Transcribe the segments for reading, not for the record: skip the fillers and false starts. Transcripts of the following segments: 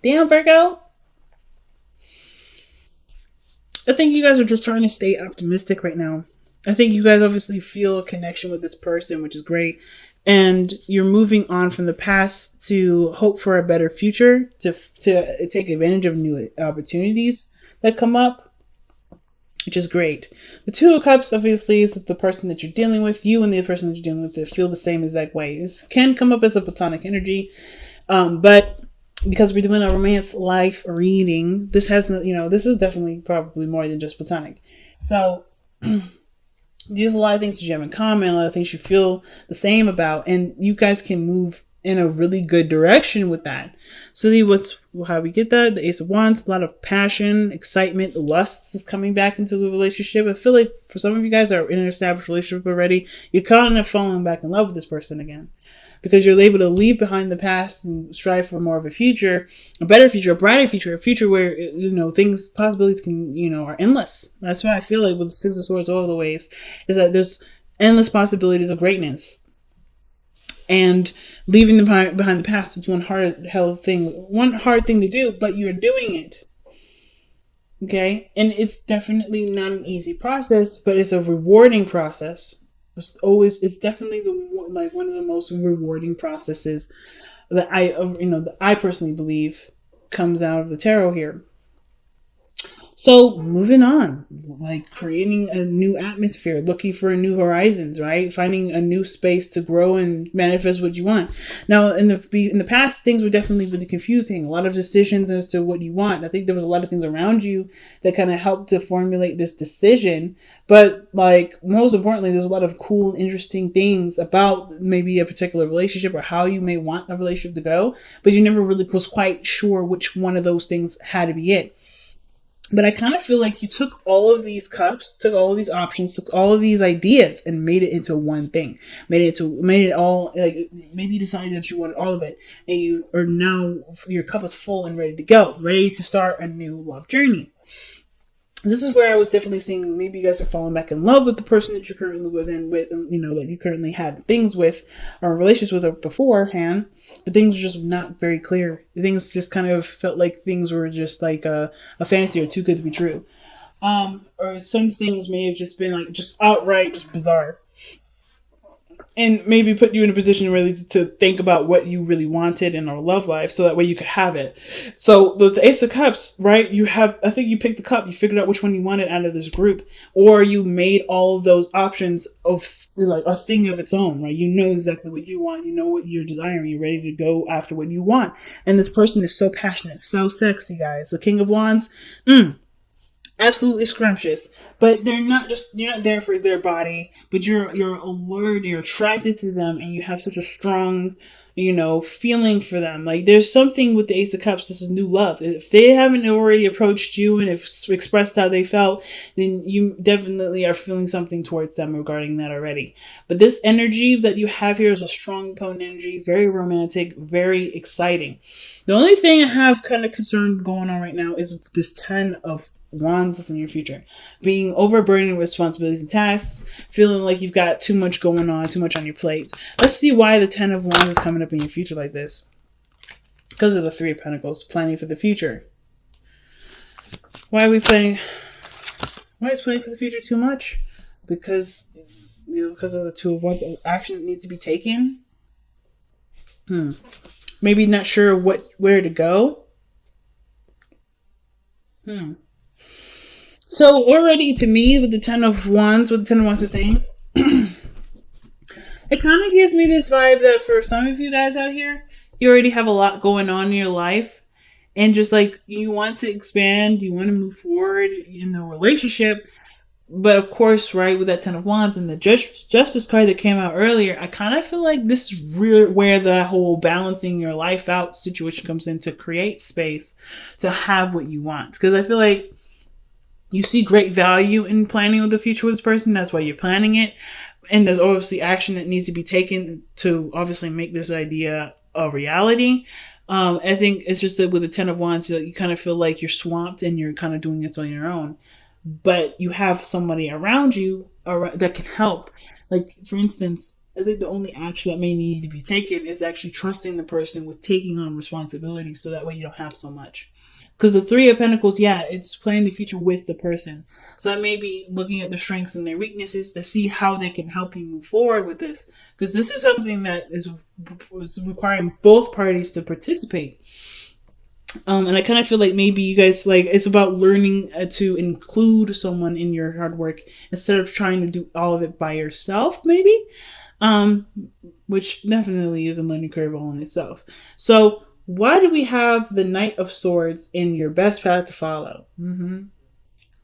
Damn, Virgo. I think you guys are just trying to stay optimistic right now. I think you guys obviously feel a connection with this person, which is great. And you're moving on from the past to hope for a better future, to take advantage of new opportunities that come up, which is great. The Two of Cups obviously is the person that you're dealing with. You and the person that you're dealing with that feel the same exact way. This can come up as a platonic energy, but because we're doing a romance life reading, this has no, this is definitely probably more than just platonic. So there's a lot of things that you have in common, a lot of things you feel the same about, and you guys can move in a really good direction with that. So what's how we get that? The Ace of Wands, a lot of passion, excitement, lust is coming back into the relationship. I feel like for some of you guys that are in an established relationship already, you're kind of falling back in love with this person again, because you're able to leave behind the past and strive for more of a future, a better future, a brighter future, a future where, things, possibilities can, are endless. That's why I feel like with the Six of Swords all the ways is that there's endless possibilities of greatness. And leaving them behind the past is one hard thing to do, but you're doing it. Okay? And it's definitely not an easy process, but it's a rewarding process. It's definitely one of the most rewarding processes that I personally believe comes out of the tarot here. So moving on, like creating a new atmosphere, looking for new horizons, right? Finding a new space to grow and manifest what you want. Now, in the past, things were definitely really confusing. A lot of decisions as to what you want. I think there was a lot of things around you that kind of helped to formulate this decision. But like most importantly, there's a lot of cool, interesting things about maybe a particular relationship or how you may want a relationship to go. But you never really was quite sure which one of those things had to be it. But I kind of feel like you took all of these cups, took all of these options, took all of these ideas and made it into one thing. Made it all, like, maybe you decided that you wanted all of it. And you are now, your cup is full and ready to go. Ready to start a new love journey. This is where I was definitely seeing maybe you guys are falling back in love with the person that you're currently with, that you currently had things with or relationships with beforehand, but things were just not very clear. Things just kind of felt like things were just like a fantasy or too good to be true. Or some things may have just been like just outright just bizarre. And maybe put you in a position really to think about what you really wanted in our love life, so that way you could have it. So the Ace of Cups, right? I think you picked the cup, you figured out which one you wanted out of this group, or you made all of those options of like a thing of its own, right? You know exactly what you want, you know what you're desiring, you're ready to go after what you want. And this person is so passionate, so sexy, guys. The King of Wands, absolutely scrumptious, but you're not there for their body, but you're allured, you're attracted to them, and you have such a strong feeling for them. Like there's something with the Ace of Cups. This is new love. If they haven't already approached you and have expressed how they felt, then you definitely are feeling something towards them regarding that already. But this energy that you have here is a strong, potent energy, very romantic, very exciting. The only thing I have kind of concerned going on right now is this 10 of Wands that's in your future. Being overburdened with responsibilities and tasks, feeling like you've got too much going on, too much on your plate. Let's see why the 10 of Wands is coming up in your future like this. Because of the 3 of Pentacles, planning for the future. Why are we planning? Why is planning for the future too much? Because because of the 2 of Wands, action needs to be taken. Maybe not sure where to go. So already to me, with the 10 of Wands, what the 10 of Wands is saying, it kind of gives me this vibe that for some of you guys out here, you already have a lot going on in your life. And just like you want to expand, you want to move forward in the relationship. But of course, right, with that 10 of Wands and the Justice card that came out earlier, I kind of feel like this is really where the whole balancing your life out situation comes in, to create space to have what you want. Because I feel like you see great value in planning with the future with this person. That's why you're planning it. And there's obviously action that needs to be taken to obviously make this idea a reality. I think it's just that with the 10 of Wands, you kind of feel like you're swamped and you're kind of doing this on your own. But you have somebody around you that can help. Like, for instance, I think the only action that may need to be taken is actually trusting the person with taking on responsibility, so that way you don't have so much. Because the Three of Pentacles, yeah, it's planning the future with the person. So I may be looking at the strengths and their weaknesses to see how they can help you move forward with this. Because this is something that is requiring both parties to participate. And I kind of feel like maybe you guys, like, it's about learning to include someone in your hard work instead of trying to do all of it by yourself, maybe. Um, which definitely is a learning curve all in itself. So, why do we have the Knight of Swords in your best path to follow?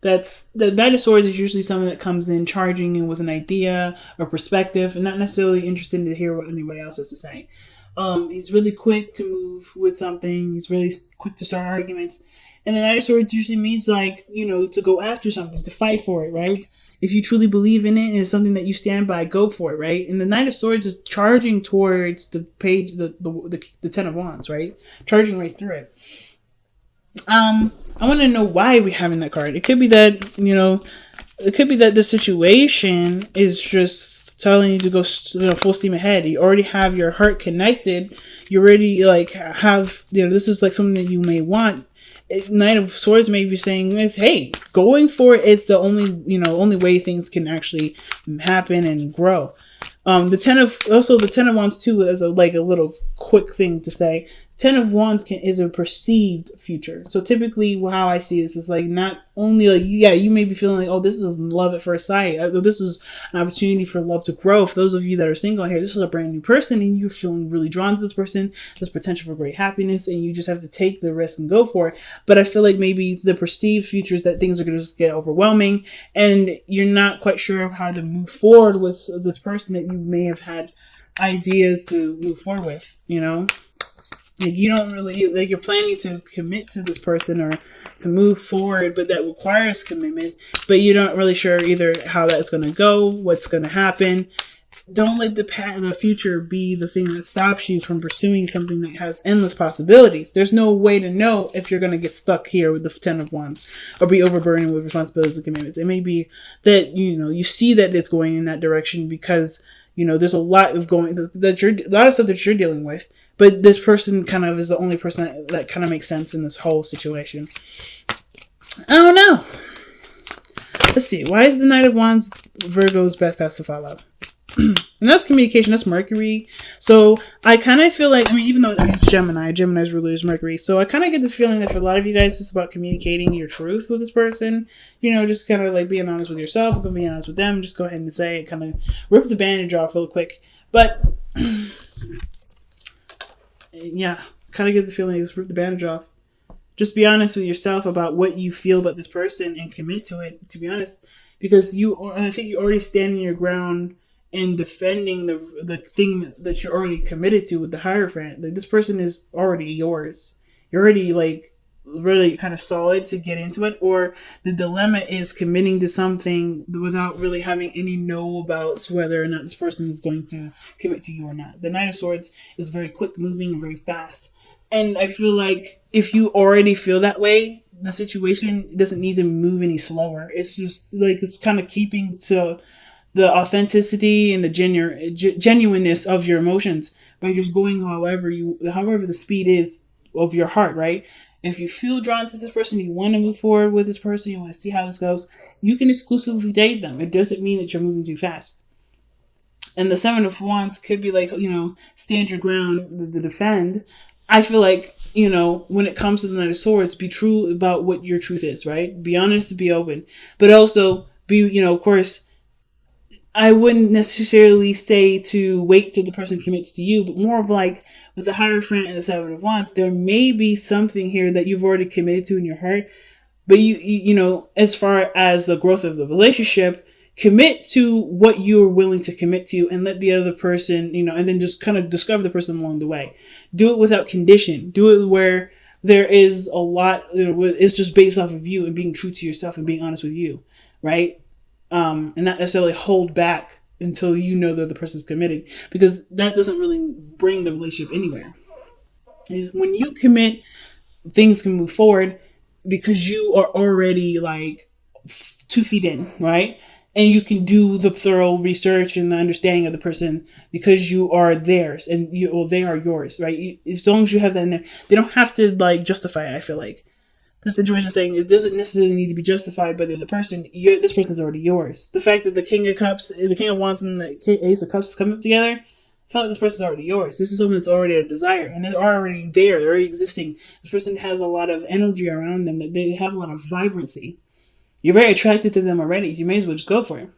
That's the Knight of Swords is usually someone that comes in charging in with an idea or perspective and not necessarily interested to hear what anybody else has to say. He's really quick to move with something. He's really quick to start arguments. And the Knight of Swords usually means, like, to go after something, to fight for it, right? If you truly believe in it and it's something that you stand by, go for it, right? And the Knight of Swords is charging towards the page, the Ten of Wands, right? Charging right through it. I want to know why we're having that card. It could be that, the situation is just telling you to go full steam ahead. You already have your heart connected. You already, like, have, this is like something that you may want. Knight of Swords may be saying, hey, going for it is the only way things can actually happen and grow. The Ten of Wands too, as a little quick thing to say. Ten of Wands is a perceived future. So typically how I see this is like, not only like, yeah, you may be feeling like, oh, this is love at first sight. This is an opportunity for love to grow. For those of you that are single here, this is a brand new person and you're feeling really drawn to this person. There's potential for great happiness and you just have to take the risk and go for it. But I feel like maybe the perceived future is that things are going to just get overwhelming and you're not quite sure of how to move forward with this person that you may have had ideas to move forward with, Like, you don't really, like, you're planning to commit to this person or to move forward, but that requires commitment, but you're not really sure either how that's going to go, what's going to happen. Don't let the future be the thing that stops you from pursuing something that has endless possibilities. There's no way to know if you're going to get stuck here with the Ten of Wands or be overburdened with responsibilities and commitments. It may be that, you see that it's going in that direction because there's a lot of a lot of stuff that you're dealing with, but this person kind of is the only person that kind of makes sense in this whole situation. I don't know. Let's see. Why is the Knight of Wands Virgo's best path to follow? And that's communication. That's Mercury. So I kind of feel like, even though it's Gemini's ruler is Mercury. So I kind of get this feeling that for a lot of you guys, it's about communicating your truth with this person. Just kind of like being honest with yourself, being honest with them. Just go ahead and say it. Kind of rip the bandage off real quick. But yeah, kind of get the feeling it's rip the bandage off. Just be honest with yourself about what you feel about this person and commit to it. To be honest, because I think you're already standing your ground and defending the thing that you're already committed to with the Hierophant. Like, this person is already yours. You're already, like, really kind of solid to get into it, or the dilemma is committing to something without really having any know about whether or not this person is going to commit to you or not. The Knight of Swords is very quick moving and very fast. And I feel like if you already feel that way, the situation doesn't need to move any slower. It's just like, it's kind of keeping to the authenticity and the genuineness of your emotions by just going however the speed is of your heart, right? If you feel drawn to this person, you want to move forward with this person, you want to see how this goes, you can exclusively date them. It doesn't mean that you're moving too fast. And the Seven of Wands could be like, stand your ground to defend. I feel like, when it comes to the Knight of Swords, be true about what your truth is, right? Be honest, be open. But also be, of course, I wouldn't necessarily say to wait till the person commits to you, but more of like with the Hierophant and the Seven of Wands, there may be something here that you've already committed to in your heart. But you as far as the growth of the relationship, commit to what you're willing to commit to and let the other person, and then just kind of discover the person along the way. Do it without condition. Do it where there is a lot, it's just based off of you and being true to yourself and being honest with you, right? And not necessarily hold back until you know that the person's committed, because that doesn't really bring the relationship anywhere. When you commit, things can move forward because you are already like 2 feet in, right? and you can do the thorough research and the understanding of the person because you are theirs and they are yours, right? As long as you have that in there, they don't have to like justify it. I feel like the situation is saying it doesn't necessarily need to be justified by the other person. This person's already yours. The fact that the King of Cups, the King of Wands, and the Ace of Cups come up together, I feel like this person's already yours. This is someone that's already a desire, and they're already there. They're already existing. This person has a lot of energy around them. That they have a lot of vibrancy. You're very attracted to them already. You may as well just go for it.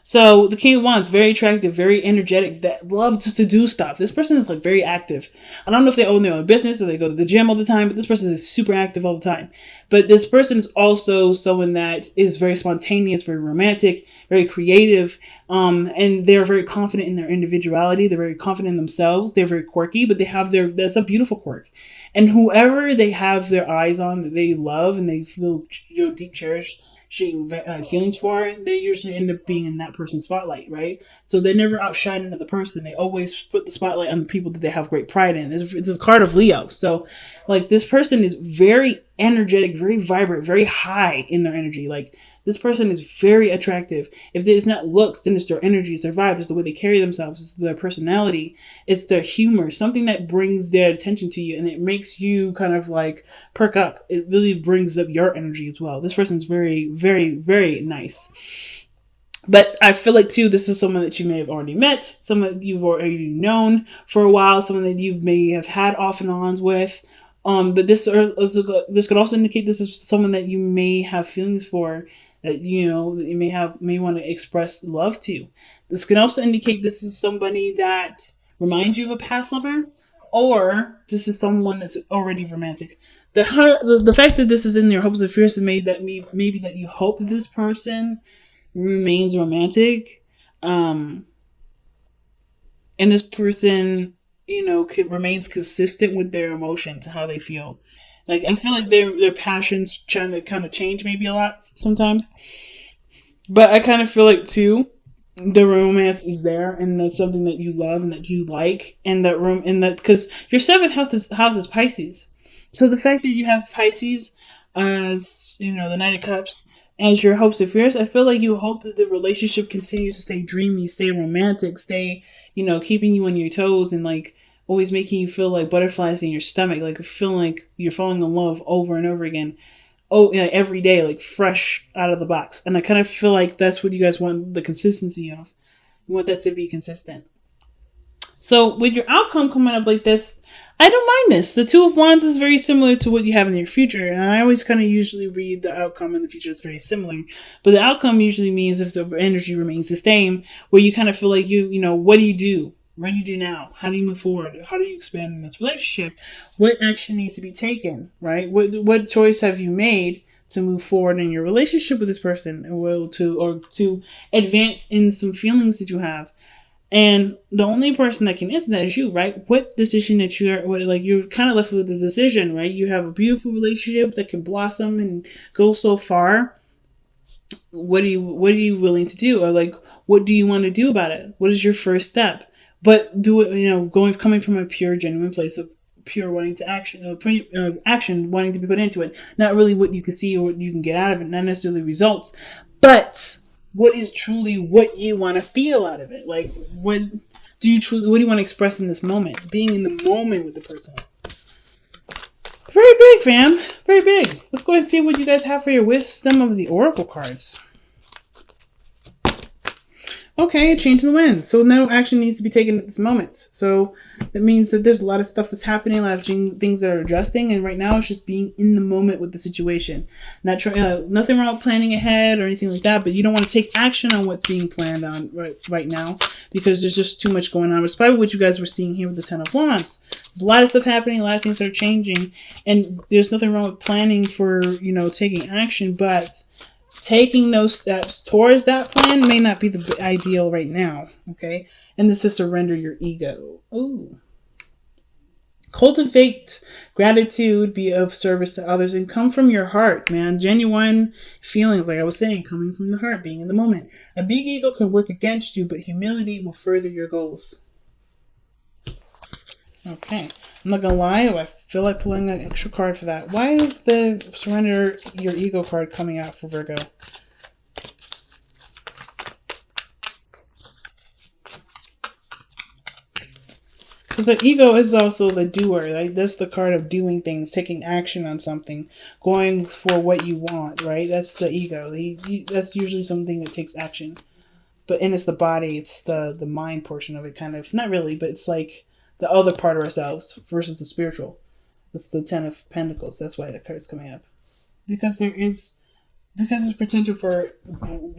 So the King of Wands, very attractive, very energetic, that loves to do stuff. This person is like very active. I don't know if they own their own business or they go to the gym all the time, but this person is super active all the time. But this person is also someone that is very spontaneous, very romantic, very creative, and they're very confident in their individuality. They're very confident in themselves. They're very quirky, but they have that's a beautiful quirk. And whoever they have their eyes on that they love and they feel deep cherished, feelings for, they usually end up being in that person's spotlight, right? So they never outshine another person. They always put the spotlight on the people that they have great pride in. It's a card of Leo. So like this person is very energetic, very vibrant, very high in their energy. Like this person is very attractive. If it's not looks, then it's their energy, it's their vibe, it's the way they carry themselves, it's their personality, it's their humor, something that brings their attention to you and it makes you kind of like perk up. It really brings up your energy as well. This person's very, very, very nice. But I feel like too, this is someone that you may have already met, someone that you've already known for a while, someone that you may have had off and ons with. But this could also indicate this is someone that you may have feelings for, that that you may want to express love to. This can also indicate this is somebody that reminds you of a past lover, or this is someone that's already romantic. The fact that this is in your hopes and fears maybe that you hope that this person remains romantic, and this person remains consistent with their emotions, how they feel. Like I feel like their passions trying to kind of change maybe a lot sometimes, but I kind of feel like too the romance is there, and that's something that you love and that you like, and that because your seventh house is Pisces, so the fact that you have Pisces as the Knight of Cups as your hopes and fears, I feel like you hope that the relationship continues to stay dreamy, stay romantic, stay keeping you on your toes and like always making you feel like butterflies in your stomach, like feeling like you're falling in love over and over again. Every day, like fresh out of the box. And I kind of feel like that's what you guys want the consistency of. You want that to be consistent. So with your outcome coming up like this, I don't mind this. The Two of Wands is very similar to what you have in your future. And I always kind of usually read the outcome in the future is very similar. But the outcome usually means if the energy remains the same, where you kind of feel like what do you do? What do you do now? How do you move forward? How do you expand in this relationship? What action needs to be taken, right? What choice have you made to move forward in your relationship with this person, or to advance in some feelings that you have? And the only person that can answer that is you, right? What decision that you're kind of left with the decision, right? You have a beautiful relationship that can blossom and go so far. What are you willing to do? Or like, what do you want to do about it? What is your first step? But do it, coming from a pure, genuine place of pure wanting to action wanting to be put into it. Not really what you can see or what you can get out of it, not necessarily results, but what is truly what you want to feel out of it. Like, what do you want to express in this moment? Being in the moment with the person. Very big, fam. Very big. Let's go ahead and see what you guys have for your wisdom of the Oracle cards. Okay, a change in the wind. So no action needs to be taken at this moment. So that means that there's a lot of stuff that's happening, a lot of things that are adjusting, and right now it's just being in the moment with the situation. Nothing wrong with planning ahead or anything like that, but you don't want to take action on what's being planned on right now because there's just too much going on. It's probably what you guys were seeing here with the Ten of Wands. There's a lot of stuff happening, a lot of things are changing, and there's nothing wrong with planning for, taking action, but taking those steps towards that plan may not be the ideal right now, okay? And this is surrender your ego. Ooh. Cultivate gratitude, be of service to others, and come from your heart, man. Genuine feelings, like I was saying, coming from the heart, being in the moment. A big ego can work against you, but humility will further your goals. Okay. I'm not gonna lie, I feel like pulling an extra card for that. Why is the surrender your ego card coming out for Virgo? Because the ego is also the doer, right? That's the card of doing things, taking action on something, going for what you want, right? That's the ego. That's usually something that takes action. But and it's the body, it's the mind portion of it, kind of. Not really, but it's like the other part of ourselves versus the spiritual. It's the Ten of Pentacles. That's why the card's coming up. Because there's potential for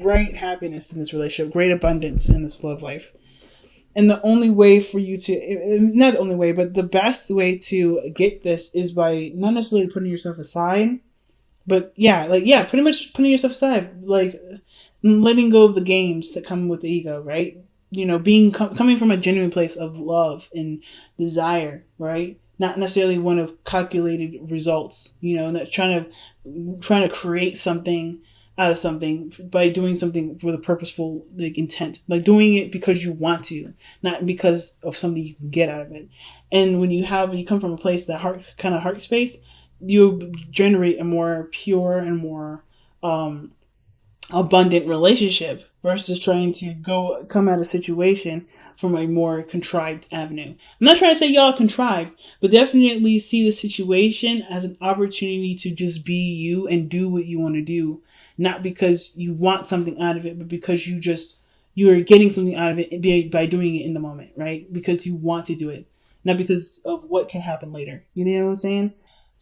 great happiness in this relationship, great abundance in this love life. And the only way for you to, not the only way, but the best way to get this is by not necessarily putting yourself aside, but pretty much putting yourself aside, like letting go of the games that come with the ego, right? Being coming from a genuine place of love and desire, right? Not necessarily one of calculated results, not trying to create something out of something by doing something with a purposeful like intent, like doing it because you want to, not because of something you can get out of it. And when you come from a place, that heart space, you generate a more pure and more abundant relationship versus trying to come at a situation from a more contrived avenue. I'm not trying to say y'all contrived, but definitely see the situation as an opportunity to just be you and do what you want to do, not because you want something out of it, but because you're getting something out of it by doing it in the moment, right? Because you want to do it, not because of what can happen later. You know what I'm saying?